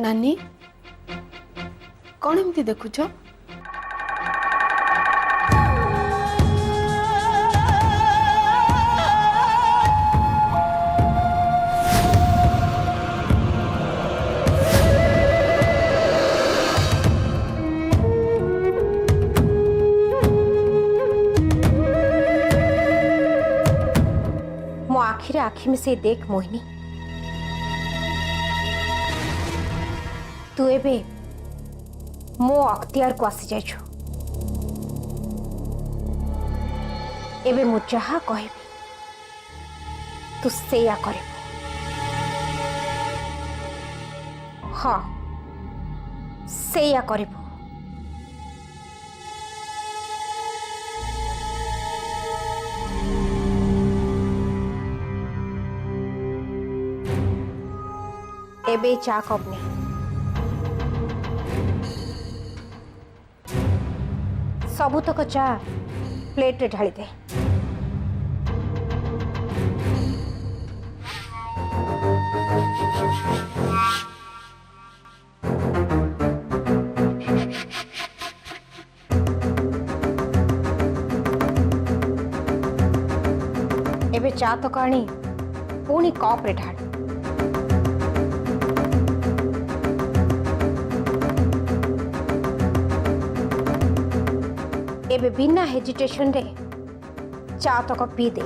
नानी कौन एमती देखुच? मो आखिरे आखि में से देख मोहिनी, तू एबे मो अख्तियार को आसी जाइछु। एबे मु जहा कहबी तू सेया करे। हाँ सेया करे। एबे चा कप ने सबुतक चा प्लेट रे ढाली दे। एबे चा तो काणी पुणी कप रे ढाल। एबे बिना हेजिटेशन रे चा तक पी दे।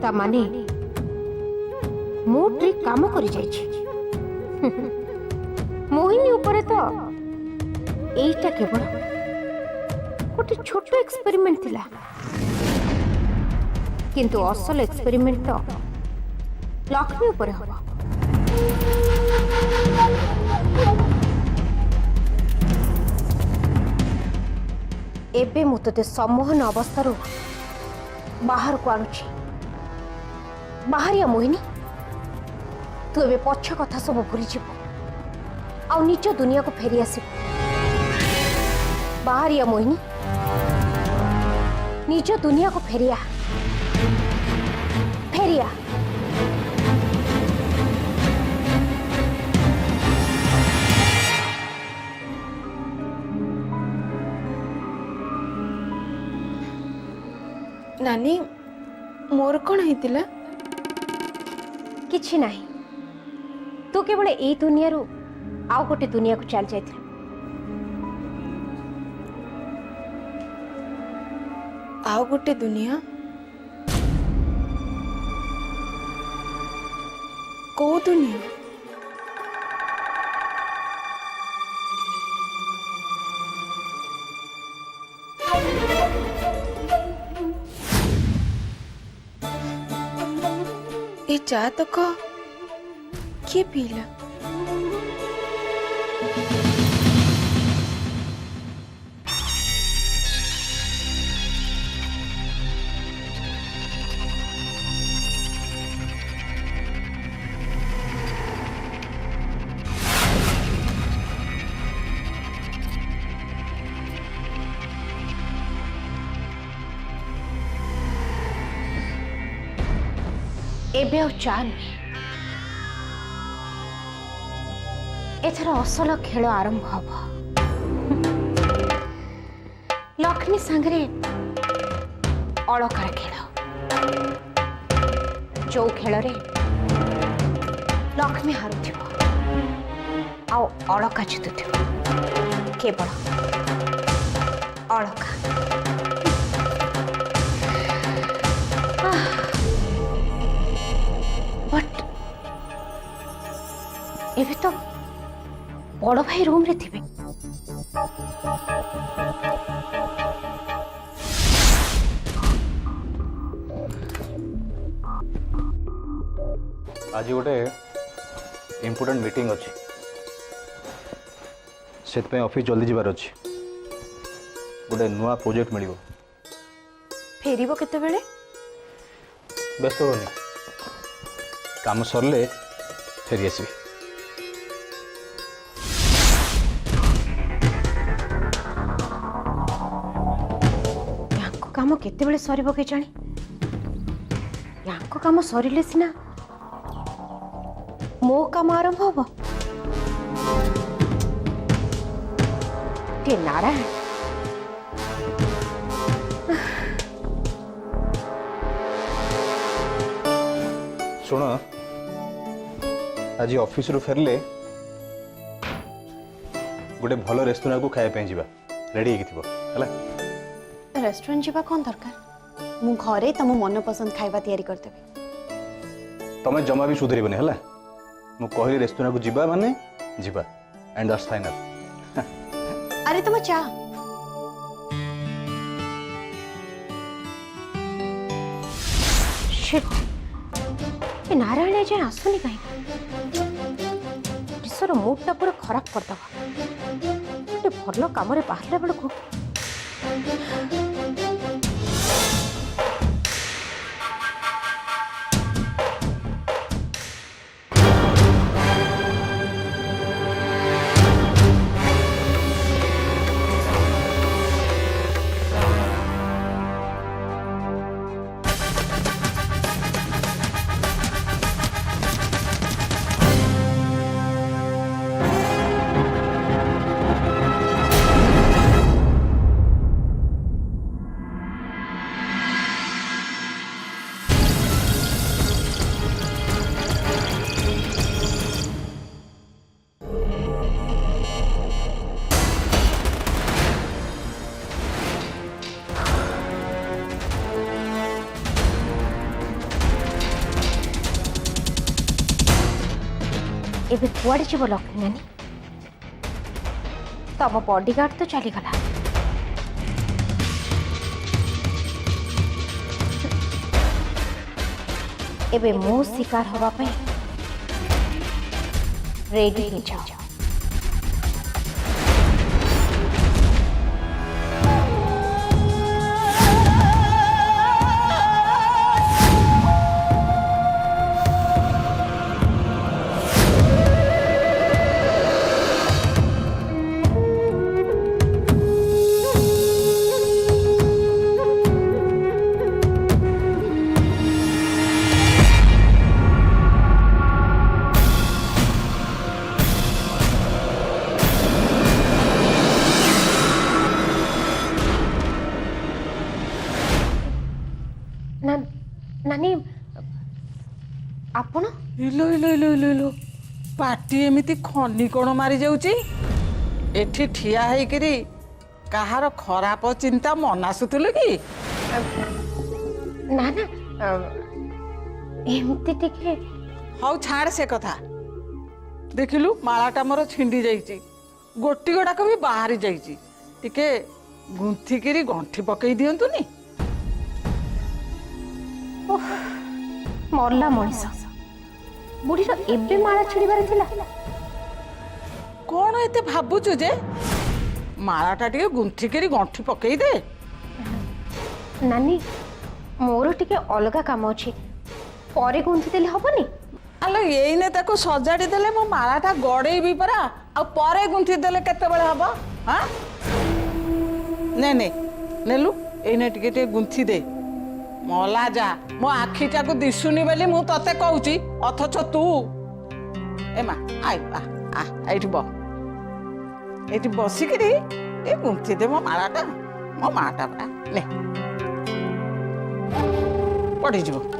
ता माने मो ट्रिक काम करी जाइछि। मोहिनी ऊपर तो एटा केवल गोटे छोट एक्सपेरिमेंट थिला, किंतु असल एक्सपेरिमेंट तो लक्ष्मी ऊपर हम। एबे मु तते सम्मोहन अवस्था बाहर को आणुछि। बाहरिया मोहिनी, तू एबे पछ कथा सब भूली जीव आ निज दुनिया को फेरी आसिब। बाहरिया मोहिनी, निज दुनिया को फेरिया फेरिया। नानी मोर कौन होइतिला? किछि नाही, तू केवल एई दुनिया रू आउ गोटे दुनिया को चल जाइथिलु। आउ गोटे दुनिया? को दुनिया? ए चा तो किए पीला? एबे और चा नुहे, एथर असल खेल आरंभ हब। लक्ष्मी सांगरे अलकार खेल, जो खेल रे लक्ष्मी हारुथिबो आ अलका जितुथिबो। केवल अलका। बट एबे तो बड़ भाई रूम रे थिबे। आज गोटे इम्पोर्टेंट मीटिंग अच्छी से ऑफिस जल्दी जीवार अच्छी। गोटे नुआ प्रोजेक्ट मिल फेरब केते बेले? व्यस्त होनी, काम सरले फेरी आसबि। काम केतेबेले सरीब के जानी याको काम सरिले सिना मो काम आरंभ हब के नारायण शुण आज ऑफिस रु फेरले गोटे भल रेस्टोरेंट को खाया जावा रेडी है रेस्टोरेंट जीवा कौन दरकार मु घरे तुम मन पसंद खाଇବା तैयारी करदेबे तमें जमा भी सुधरबनी है मु कहली रेस्टोरेंट को जीवा माने जीवा एंड दैट्स फाइनल अरे तुम चा शिट ये नारायण जाए आसुनी कहीं विश्वर मुडटा पूरा खराब करदवा गोटे भल कम बाहर बेलू एबे कुआड़े जीव लक्ष्मी नानी तम बॉडीगार्ड तो चलीगला एबे मो शिकार हवा पे रेडी हो जाओ नानी आपण इलो इलो इलो इलो इलो पाटी एमिति खनी कोण मारी जाउची एठी ठिया है करी कहार खराब चिंता मन आसुतले कि ना ना एमती टिके हौ छाड़ से कथा देखिलु मालाटा मोर छिंडी जाइची गोटी गोडाक भी बाहरी जाइची टिके गुंथी करी गंठी पकई दियंतुनी मरला मनीष बुढ़ीर एबे माला छिड़बार थिला कौन एते भाबुचु जे मालाटा टिके गुंथी करी गंठी पकई दे नानी मोर टिके अलगा काम अछि परे गुंथी देले हबनी आलो एइने ताको सजाड़ी देले मो मालाटा गड़ेई भी परा आ परे गुंथी देले केते बेले हबो हां ने ने नेलु एइने टिके टिके गुंथी दे मला जा मो आखिटा को दिसुनी बेली मु तते कहूची अथच तू ए मा आइ आ एठी ब एठी बसी करी ए गुंथी दे मो मालाटा मो माटा परा ले पड़ी जबो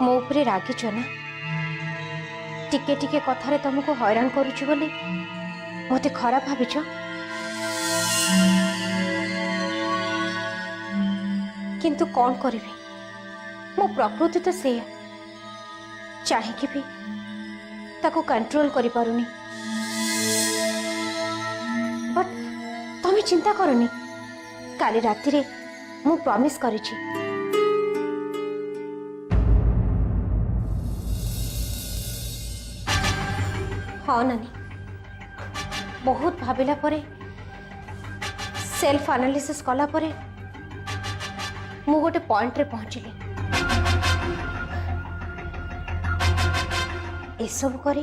मो उपरे रागिच ना टिके टिके कथारे तुमको हैरान करुछु बोली मते खराब भाविच किंतु कौन करी मो प्रकृति तो से चाहिए भी ताको कंट्रोल करि पारुनी बट तमे चिंता करनी काली राति रे मु प्रॉमिस करिछि हाँ नानी बहुत भाविला परे सेल्फ एनालिसिस कला परे मु गोटे पॉइंट रे पहुंचली ए सब करी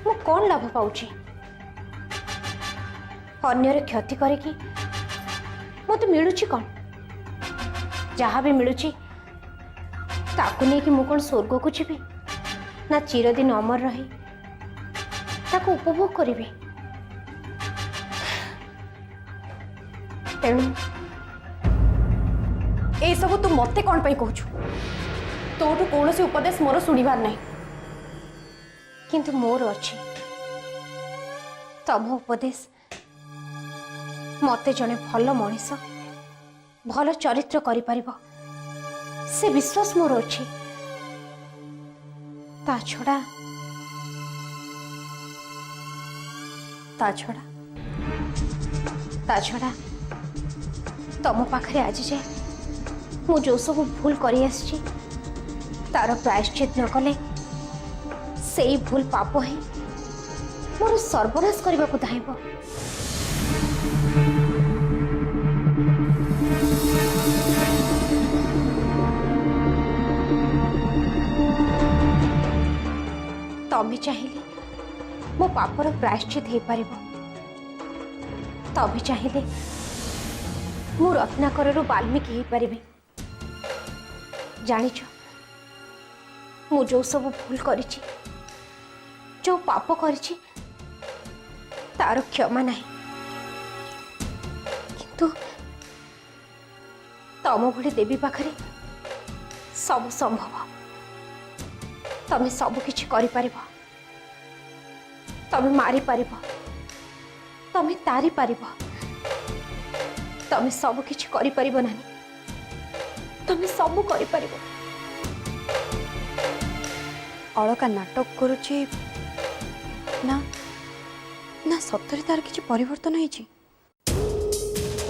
मु कौन लाभ पाउछि अन्यर क्षति करिकी मते मिलुछि कौन जहाँ भी मिलुछि ताकू नहीं कि मु कौन स्वर्ग को जीवी ना चिरदिन अमर रही ताकू उपभोग करी तेणु ए सब तू मते कौन पाई कहूछु तोठू कौन से उपदेश मोर सुनिबार नहीं किंतु मोर अच्छी तम उपदेश मते जने भल मनीष भल चरित्र करि परिबो से विश्वास मोर अच्छी ता छड़ा तम पाखरे आज जाए मु जो सब भूल करी आसी तार प्रायश्चित न कले से ही भूल पाप ही मोर सर्वनाश करने को धाइब तमें चाहिए मो पापर प्रायश्चित हो पार तभी चाहिए मु रत्नाकर वाल्मीकि हो पारि जानिछ मु जो सब भूल करिछि जो पाप करिछि तार क्षमा नहीं किंतु तम भली देवी पाखरे सब संभव तमें सब किछि करि परिबो तमें मारी पारिबो तमें तारी पारिबो तमें सब किछि करि परिबो नानी तमें सब करि परिबो अलका नाटक करुची ना ना सतरे तार किछि परिवर्तन होईची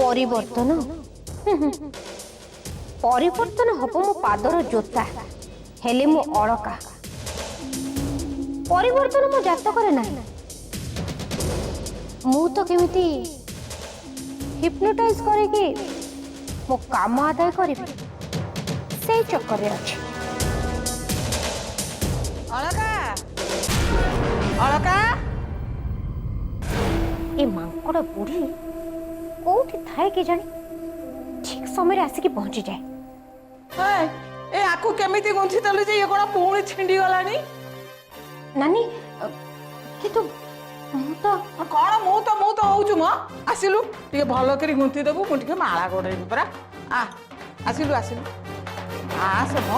परिवर्तन परिवर्तन हब मो पादर जोता हेले मो अलका परिवर्तन मो जातक रे नाही मु तो केमिति हिप्नोटाइज करे कि मो काम आदाय करिबि से चक्कर रे अछि अलका अलका ए मांकड़ बुढ़ी कोठी थाए के जानी ठीक समय आसिक पहुंची जाए ए आकु केमिति गुंथि तलु जे ये कोन पुणी छिंडी गलानी नानी किंतु मु तो होउछु म आसिलु टिके भलो करी गुंथि देबु मु टिके माला गोडे परा आ आसिलु आ से म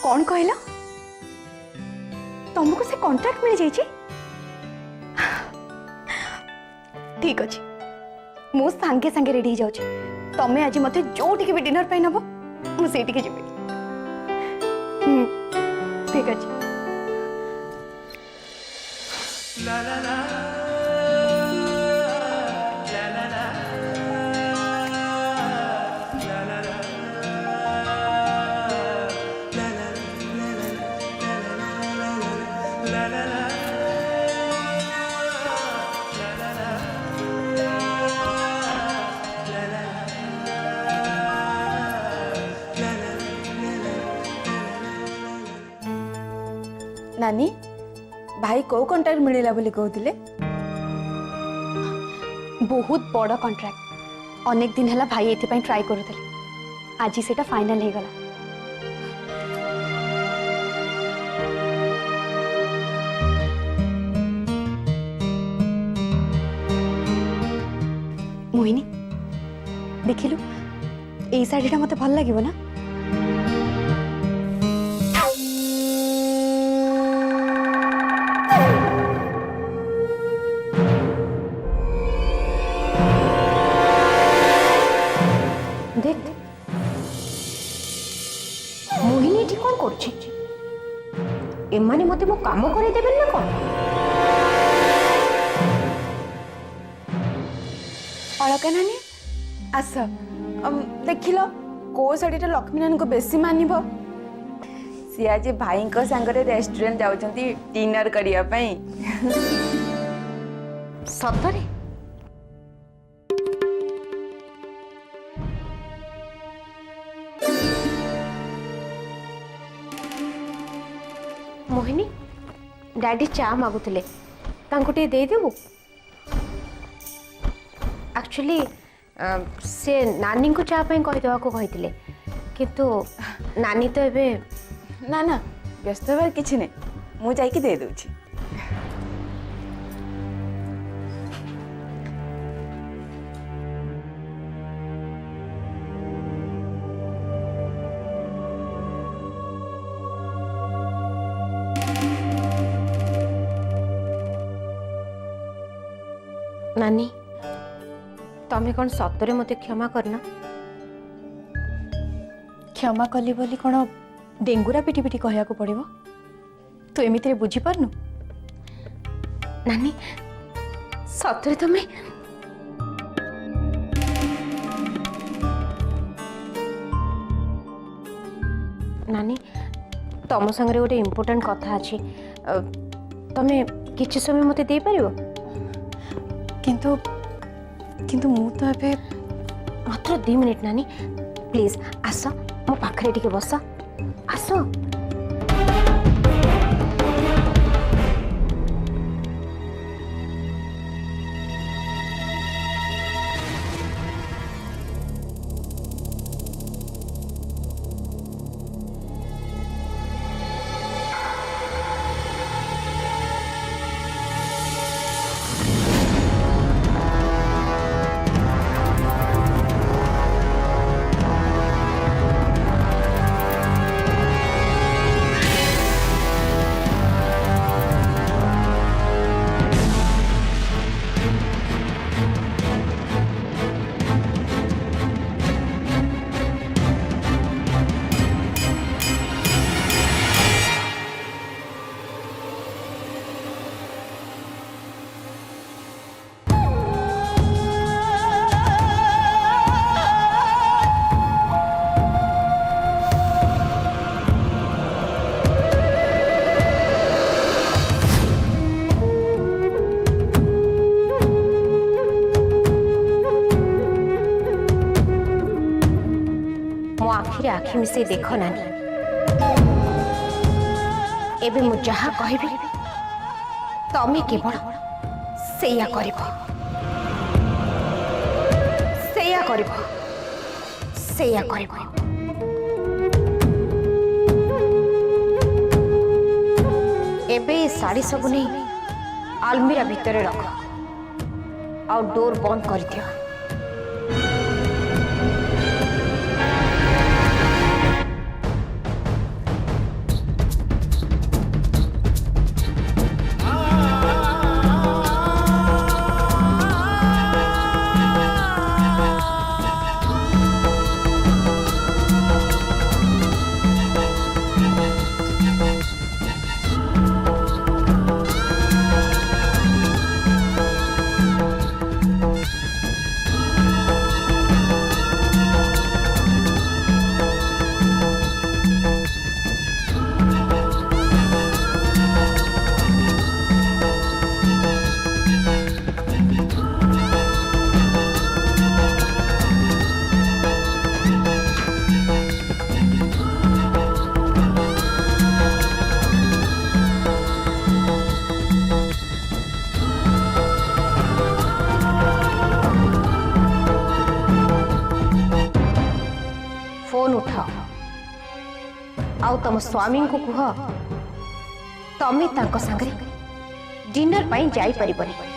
कौन कहला तुमको से कॉन्ट्रैक्ट मिल जाइए ठीक अच्छे मु सांगे सांगे रेडी हो जाऊँ तमें आज मत जो भी डिनर पे नब मुझे जी ठीक अच्छे नानी भाई को कंट्राक्ट मिलिला बोली कहउतिले बहुत बड़ कॉन्ट्रैक्ट अनेक दिन है भाई ये ट्राई करूले आज से फाइनल हो गला। मोहिनी देखिलु ए शाढ़ीटा मते भल लागिबो ना? देख मोहिनी एठी कौन करछि एमाने मते मो काम करे देबेन ना कौन? अलका नानी आस देखिल को शाढ़ीटा लक्ष्मी नानी को बेसी मानिब सी आज भाई सांगरे रेस्टोरेंट जाउछंती डिनर करिया पई। सतरे मोहिनी डैडी चा मागुले टे दे देबु। एक्चुअली से नानी को चा कही देवा को कही किंतु नानी तो एबे ना ना व्यस्त होबार किछि नै मु जाइकी दे दउछि। नानी तमें कौन सतरे मते क्षमा करना? क्षमा कली बोली कौन डेंगुरा पिटी पिटी कहया को पड़िबो? तू एमिति रे बुझी पारनु? नानी सतरे तमें नानी तम संगे गोटे इम्पोर्टेंट कथा अच्छी तमें किछि समय मते दे परिबो? किंतु किंतु मु तो एबे मात्र 2 मिनिट नानी प्लीज आस मो पाखरे टिके बस आस। आखिरे आखि मिसे देख नानी एबे मु जहा कहबी तमे केवल सेया करिबो सेया करिबो सेया करिबो। एबे साड़ी सब नहीं आलमीरा भितर रख और डोर बंद कर दियो। तम स्वामी को कुह तमें तांको सांगरे डिनर पाई जाई परिबनी